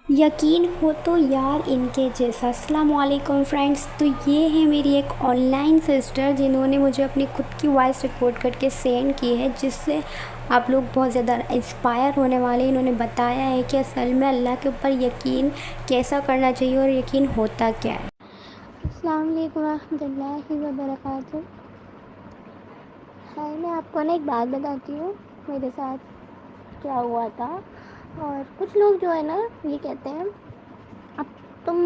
یقین ہو تو یار ان کے جیسا۔ السلام علیکم فرینڈس، تو یہ ہے میری ایک آن لائن سسٹر جنہوں نے مجھے اپنی خود کی وائس ریکارڈ کر کے سینڈ کی ہے، جس سے آپ لوگ بہت زیادہ انسپائر ہونے والے۔ انہوں نے بتایا ہے کہ اصل میں اللہ کے اوپر یقین کیسا کرنا چاہیے اور یقین ہوتا کیا ہے۔ السلام علیکم ورحمۃ اللہ وبرکاتہ۔ ہاں، میں آپ کو ایک بات بتاتی ہوں میرے ساتھ کیا ہوا تھا۔ اور کچھ لوگ جو ہے نا یہ کہتے ہیں اب تم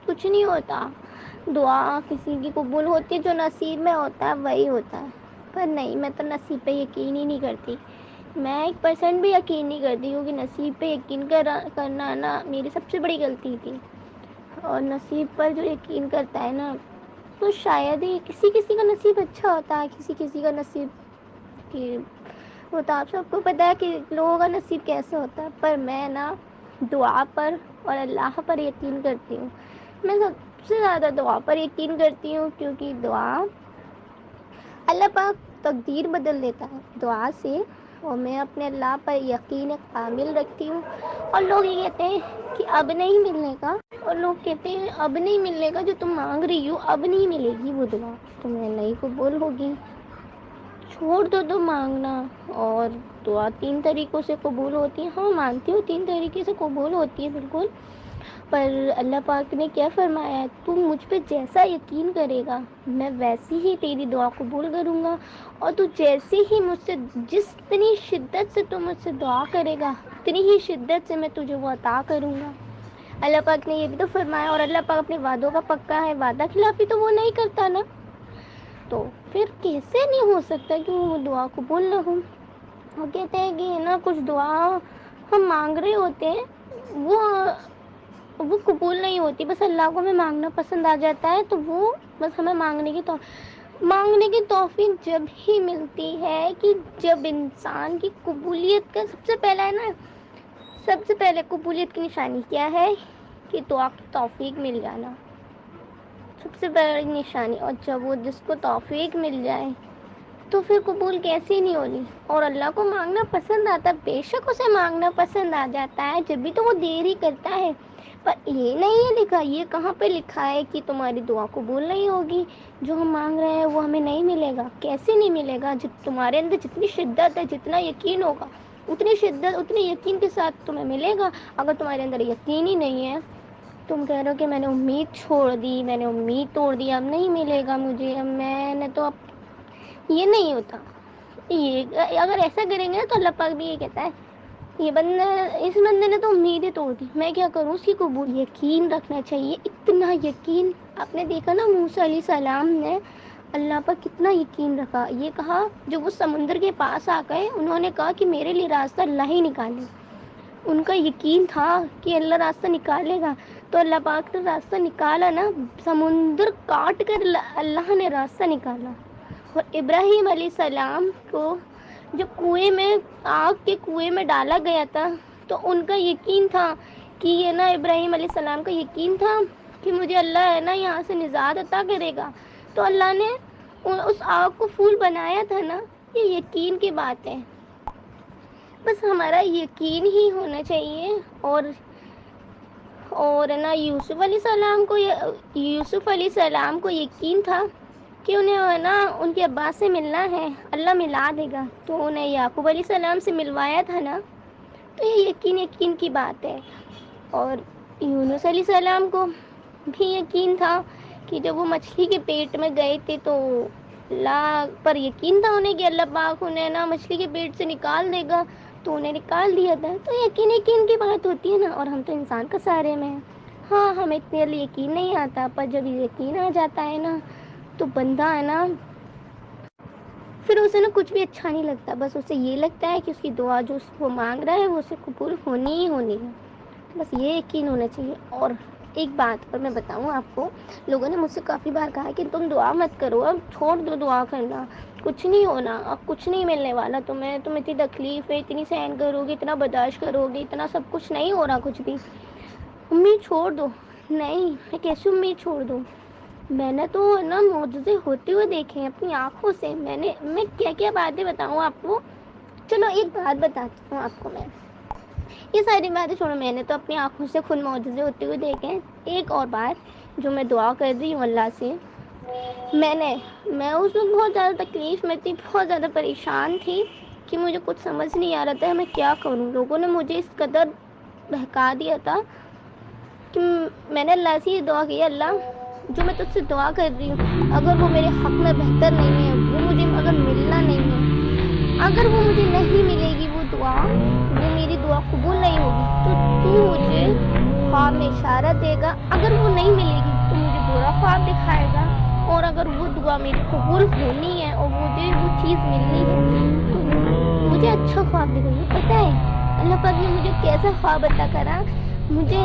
کچھ نہیں ہوتا، دعا کسی کی قبول ہوتی ہے، جو نصیب میں ہوتا ہے وہی ہوتا ہے۔ پر نہیں، میں تو نصیب پہ یقین ہی نہیں کرتی، میں 1% بھی یقین نہیں کرتی، کیونکہ نصیب پہ یقین کرنا نا میری سب سے بڑی غلطی تھی۔ اور نصیب پر جو یقین کرتا ہے نا تو شاید ہی کسی کا نصیب اچھا ہوتا ہے، کسی کا نصیب کی ہوتا۔ آپ سب کو پتہ ہے کہ لوگوں کا نصیب کیسے ہوتا ہے، پر میں نا دعا پر اور اللہ پر یقین کرتی ہوں۔ میں سب سے زیادہ دعا پر یقین کرتی ہوں، کیونکہ دعا اللہ پاک تقدیر بدل دیتا ہے دعا سے، اور میں اپنے اللہ پر یقین کامل رکھتی ہوں۔ اور لوگ یہ کہتے ہیں کہ اب نہیں ملنے کا، اور لوگ کہتے ہیں اب نہیں ملنے کا، جو تم مانگ رہی ہو اب نہیں ملے گی وہ دعا، تمہیں نہیں قبول ہوگی، چھوڑ دو مانگنا۔ اور دعا 3 طریقوں سے قبول ہوتی ہے، ہاں مانتی ہوں 3 طریقے سے قبول ہوتی ہے بالکل، پر اللہ پاک نے کیا فرمایا ہے، تم مجھ پہ جیسا یقین کرے گا میں ویسی ہی تیری دعا قبول کروں گا، اور تو جیسے ہی مجھ سے جتنی شدت سے تم مجھ سے دعا کرے گا اتنی ہی شدت سے میں تجھے وہ عطا کروں گا۔ اللہ پاک نے یہ بھی تو فرمایا، اور اللہ پاک اپنے وعدوں کا پکا ہے، وعدہ خلافی تو وہ نہیں کرتا نا، تو پھر کیسے نہیں ہو سکتا کہ وہ دعا قبول نہ ہو۔ وہ کہتے ہیں کہ نا کچھ دعا ہم مانگ رہے ہوتے ہیں وہ قبول نہیں ہوتی، بس اللہ کو ہمیں مانگنا پسند آ جاتا ہے، تو وہ بس ہمیں مانگنے کی توفیق جب ہی ملتی ہے کہ جب انسان کی قبولیت کا سب سے پہلے قبولیت کی نشانی کیا ہے کہ دعا کی توفیق مل جانا، سب سے بڑی نشانی۔ اور جب وہ جس کو توفیق مل جائے تو پھر قبول کیسی نہیں ہونی۔ اور اللہ کو مانگنا پسند آتا ہے، بے شک اسے مانگنا پسند آ جاتا ہے، جب بھی تو وہ دیر ہی کرتا ہے، پر یہ نہیں ہے لکھا، یہ کہاں پہ لکھا ہے کہ تمہاری دعا قبول نہیں ہوگی، جو ہم مانگ رہے ہیں وہ ہمیں نہیں ملے گا۔ کیسے نہیں ملے گا؟ جب تمہارے اندر جتنی شدت ہے، جتنا یقین ہوگا، اتنی شدت اتنے یقین کے ساتھ تمہیں ملے گا۔ اگر تمہارے اندر یقین ہی نہیں ہے، تم کہہ رہے ہو کہ میں نے امید چھوڑ دی، میں نے امید توڑ دی، اب نہیں ملے گا مجھے، اب میں نے تو اب یہ نہیں ہوتا۔ یہ اگر ایسا کریں گے تو اللہ پاک بھی یہ کہتا ہے اس بندے نے تو امیدیں توڑ دی، میں کیا کروں اس کی قبول۔ یقین رکھنا چاہیے، اتنا یقین۔ آپ نے دیکھا نا موسیٰ علیہ السلام نے اللہ پر کتنا یقین رکھا، یہ کہا جب وہ سمندر کے پاس آ گئے انہوں نے کہا کہ میرے لیے راستہ اللہ ہی نکالے، ان کا یقین تھا کہ اللہ راستہ نکالے گا، تو اللہ پاک نے راستہ نکالا نا، سمندر کاٹ کر اللہ نے راستہ نکالا۔ اور ابراہیم علیہ السلام کو جب آگ کے کنویں میں ڈالا گیا تھا تو ان کا یقین تھا کہ یہ نا ابراہیم علیہ السلام کا یقین تھا کہ مجھے اللہ ہے نا یہاں سے نجات عطا کرے گا، تو اللہ نے اس آگ کو پھول بنایا تھا نا۔ یہ یقین کی بات ہے، بس ہمارا یقین ہی ہونا چاہیے۔ اور نا یوسف علیہ السلام کو یقین تھا کہ انہیں نا ان کے ابا سے ملنا ہے، اللہ ملا دے گا، تو انہیں یعقوب علیہ السلام سے ملوایا تھا نا، تو یہ یقین کی بات ہے۔ اور یونس علیہ السلام کو بھی یقین تھا کہ جب وہ مچھلی کے پیٹ میں گئے تھے تو اللہ پر یقین تھا انہیں کہ اللہ پاک انہیں نا مچھلی کے پیٹ سے نکال دے گا، تو انہیں نکال دیا تھا۔ تو یقین کی بات ہوتی ہے نا، اور ہم تو انسان کا سارے میں ہیں، ہاں ہمیں اتنے یقین نہیں آتا، پر جب یقین آ جاتا ہے نا تو بندہ ہے نا پھر اسے نا کچھ بھی اچھا نہیں لگتا، بس اسے یہ لگتا ہے کہ اس کی دعا جو وہ مانگ رہا ہے وہ اسے قبول ہونی ہی ہونی ہے، بس یہ یقین ہونا چاہیے۔ اور ایک بات اور میں بتاؤں آپ کو، لوگوں نے مجھ سے کافی بار کہا کہ تم دعا مت کرو، اب چھوڑ دو دعا کرنا، کچھ نہیں ہونا، اب کچھ نہیں ملنے والا تمہیں، تم اتنی تکلیف ہے، اتنی سہن کرو گی، اتنا برداشت کرو گی، اتنا سب کچھ نہیں ہو رہا کچھ بھی، امید چھوڑ دو۔ نہیں، میں کیسے امید چھوڑ دوں؟ میں نے تو نا معجزے ہوتے ہوئے دیکھے ہیں اپنی آنکھوں سے، میں کیا کیا باتیں بتاؤں آپ کو۔ چلو ایک بات بتاتی ہوں آپ کو میں، یہ ساری باتیں چھوڑو، میں نے تو اپنی آنکھوں سے خود معجزے ہوتے ہوئے دیکھے ہیں۔ ایک اور بات جو میں دعا کر رہی ہوں اللہ سے، میں اس وقت بہت زیادہ تکلیف میں تھی، بہت زیادہ پریشان تھی کہ مجھے کچھ سمجھ نہیں آ رہا تھا میں کیا کروں۔ لوگوں نے مجھے اس قدر بہکا دیا تھا کہ میں نے اللہ سے یہ دعا کی، اللہ جو میں تجھ سے دعا کر رہی ہوں اگر وہ میرے حق میں بہتر نہیں ہے، وہ مجھے اگر ملنا نہیں ہے، اگر وہ مجھے نہیں ملے گی وہ دعا، وہ میری دعا قبول نہیں ہوگی، تو مجھے خواب میں اشارہ دے گا، اگر وہ نہیں ملے گی تو مجھے برا خواب دکھائے گا، اور اگر وہ دعا میری قبول ہونی ہے اور مجھے وہ چیز ملنی ہے تو مجھے اچھا خواب دکھائے گا۔ پتہ ہے اللہ پاک نے مجھے کیسا خواب عطا کرا، مجھے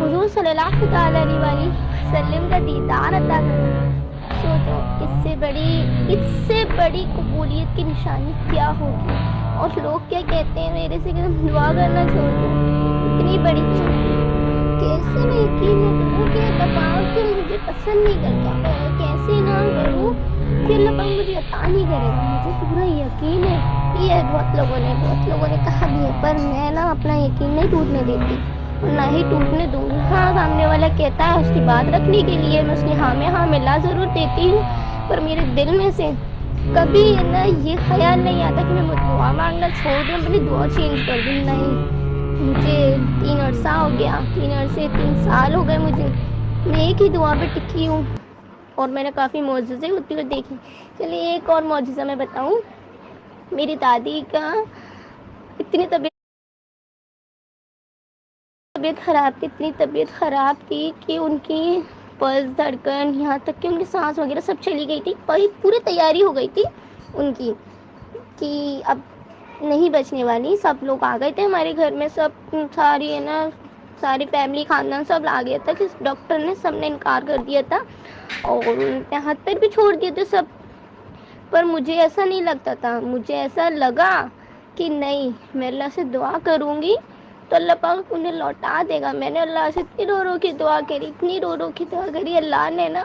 حضور صلی اللہ علیہ وسلم کا دیدار عطا کرا۔ سوچو اس سے بڑی قبولیت کی نشانی کیا ہوگی، اور لوگ کیا کہتے ہیں میرے سے کہ تم دعا کرنا چھوڑ دو، اتنی بڑی چیز کیسے میں یقین نہ کروں کہ اللہ پاک کہ مجھے پسند نہیں کرتا، کیسے نہ کروں کہ اللہ پاک مجھے عطا نہیں کرے گا، مجھے پورا یقین ہے۔ یہ بہت لوگوں نے کہا بھی ہے، پر میں نا اپنا یقین نہیں ٹوٹنے دیتی اور نہ ہی ٹوٹنے دوں گی۔ ہاں سامنے والا کہتا ہے اس کی بات رکھنے کے لیے میں اس کی ہاں میں ہاں ملا ضرور دیتی ہوں، پر میرے دل میں سے کبھی نا یہ خیال نہیں آتا کہ میں دعا مانگنا چھوڑ دوں، اپنی دعا چینج کر دوں۔ نہیں، مجھے 3 سال ہو گئے مجھے، میں ایک ہی دعا پہ ٹکی ہوں، اور میں نے کافی معجزے ہوتے ہوئے دیکھے۔ چلیے ایک اور معجزہ میں بتاؤں، میری دادی کا اتنی طبیعت خراب تھی کہ ان کی پلس دھڑکن یہاں تک کہ ان کی سانس وغیرہ سب چلی گئی تھی، پوری تیاری ہو گئی تھی ان کی کہ اب نہیں بچنے والی۔ سب لوگ آ گئے تھے ہمارے گھر میں، ساری فیملی خاندان سب آ گیا تھا کہ ڈاکٹر نے سب نے انکار کر دیا تھا اور ان نے ہاتھ پیر بھی چھوڑ دیے تھے سب، پر مجھے ایسا نہیں لگتا تھا، مجھے ایسا لگا کہ نہیں میں اللہ سے دعا کروں گی تو اللہ پاک انہیں لوٹا دے گا۔ میں نے اللہ سے اتنی رو کے دعا کری، اللہ نے نا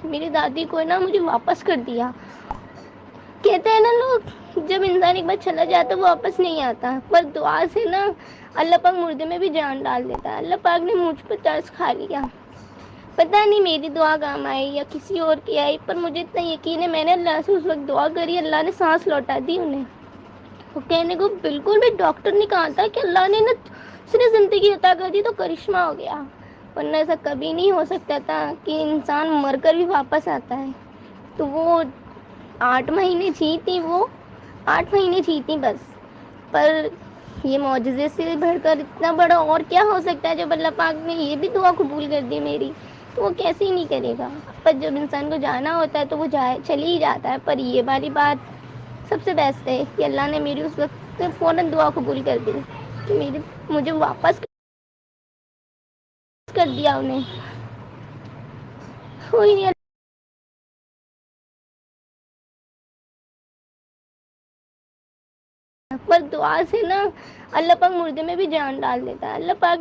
میری دادی کو نا مجھے واپس کر دیا۔ کہتے ہیں نا لوگ جب انسان ایک بار چلا جاتا ہے وہ واپس نہیں آتا، پر دعا سے نا اللہ پاک مردے میں بھی جان ڈال دیتا ہے۔ اللہ پاک نے مجھ پہ ترس کھا لیا، پتہ نہیں میری دعا کام آئی یا کسی اور کی آئی، پر مجھے اتنا یقین ہے میں نے اللہ سے اس وقت دعا کری، اللہ نے سانس لوٹا دی انہیں۔ وہ کہنے کو بالکل بھی ڈاکٹر نے کہا تھا کہ اللہ نے نا صرف زندگی عطا کر دی تو کرشمہ ہو گیا، ورنہ ایسا کبھی نہیں ہو سکتا تھا کہ انسان مر کر بھی واپس آتا ہے۔ تو وہ 8 مہینے جی تھی بس، پر یہ معجزے سے بڑھ کر اتنا بڑا اور کیا ہو سکتا ہے؟ جب اللہ پاک نے یہ بھی دعا قبول کر دی میری تو وہ کیسے ہی نہیں کرے گا۔ پر جب انسان کو جانا ہوتا ہے تو وہ چلی ہی جاتا ہے۔ پر یہ والی بات سب سے بیسٹ ہے کہ اللہ نے میری اس وقت فوراً دعا قبول کر دی کہ مجھے واپس کر دیا انہیں۔ کوئی نہیں، پر دعا سے نا اللہ پاک مردے میں بھی جان ڈال دیتا ہے۔ اللہ پاک